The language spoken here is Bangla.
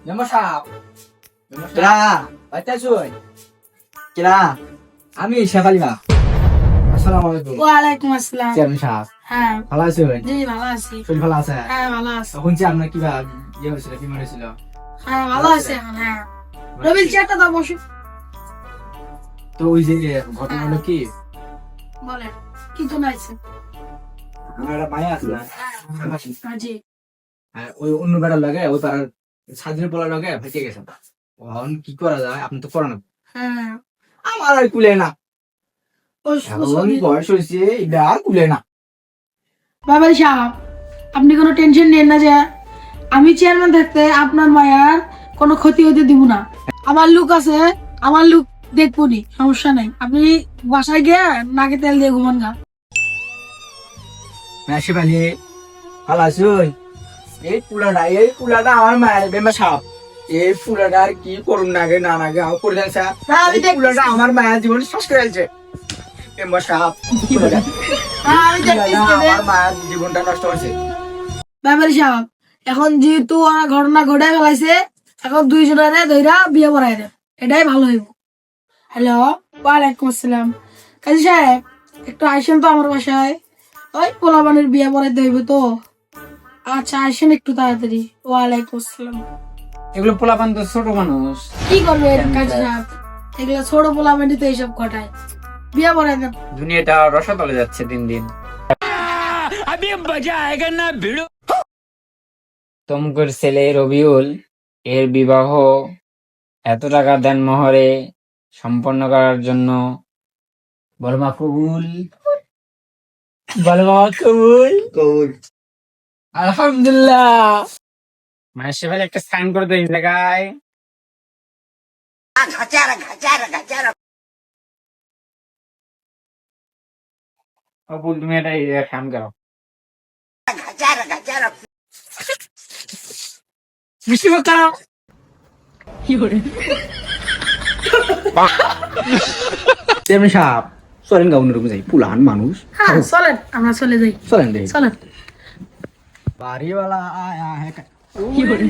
মেম্বার সাহেব, বাচ্চা শুন, আমি শেফালিমা। আসসালামু আলাইকুম। ওয়ালাইকুম আসসালাম। চেয়ারম্যান সাহেব, হ্যাঁ ভালো আছেন? জি ভালো আছি। শরীর ভালো আছে? হ্যাঁ ভালো আছি। শুনছি আপনার কিবা ইয়ে হয়েছিল, বিমার হয়েছিল। হ্যাঁ ভালো আছি এখন। হ্যাঁ রবিল চেয়ারটা দাও, বসো। তো ওই যে ঘটনা হলো কি, বলেন কি তো নাইছে? আমার একটা মায়া আছে না, হ্যাঁ জি। ওই অন্য বেড়ার লাগে, ওই পাড়ার ছাদের পোলার লাগে ভেসে গেছে। এখন কি করা যায়, আপনি তো করেন। হ্যাঁ আমার আর কুলে না, ও এখন বয়স হয়েছে, এটা আর কুলে না। বাবার সাহেব, আপনি কোনো টেনশন নেন না যে আমি চেয়ারম্যান থাকতে আপনার মায়ার কোনো ক্ষতি হতে দিব না। আমার লোক আছে, আমার লোক দেখবো নি, সমস্যা নাই। আপনি বাসায় গিয়ে নাকে তেল দিয়ে ঘুমান গা। শেফালি ভালো আছেন? এই পুলাটা আমার মায়ের বেমা সাপ। এই পুলাটা আর কি করুন নাগে না নাগে আমার করে দেন স্যার। না, আমি এই পুলাটা আমার মায়ের জীবন শেষ করে ফেলছে। বেমা সাপ, পুলাটা আমি দেখতেছি আমার মায়ের জীবনটা নষ্ট হয়েছে। বাবার সাহেব, এখন যেহেতু ওরা ঘটনা ঘটায় ফেলাইছে, এখন দুইজনে ধইরা বিয়ে পড়াই দেন, এটাই ভালো হইব। হ্যালো, ওয়ালাইকুম আসসালাম। কাজী সাহেব, একটু আইসেন তো আমার বাসায়, ওই পোলাবানের বিয়ে পড়াইতে হইব তো। আচ্ছা আইসেন একটু তাড়াতাড়ি। ওয়ালাইকুম আসসালাম। এগুলো পোলাপান তো ছোট মানুষ, কি করবে কাজী সাহেব, এগুলো ছোট পোলাবানই তো এইসব ঘটায়। বিয়ে পড়াই দেন। দুনিয়াটা রসাতলে যাচ্ছে দিন দিন। তমুকের ছেলে রবিউল এর বিবাহ এত টাকা দেন মোহরে সম্পন্ন করার জন্য। বলো মা কবুল, বলো মা কবুল। কবুল। আলহামদুলিল্লাহ। মায়ের সেভাবে একটা সাইন করে দেয় এই জায়গায়। কবুল, তুমি এটা কাম করো। মিষ্টি মুখ করো। চেয়ারম্যান সাহেব, চলেন গা অন্যরকম যাই, পুলান মানুষ। হ্যাঁ চলেন, আমরা চলে যাই। চলেন দেখি। চলেন। বাড়িওয়ালা আয়া হ্যাঁ। কি করে?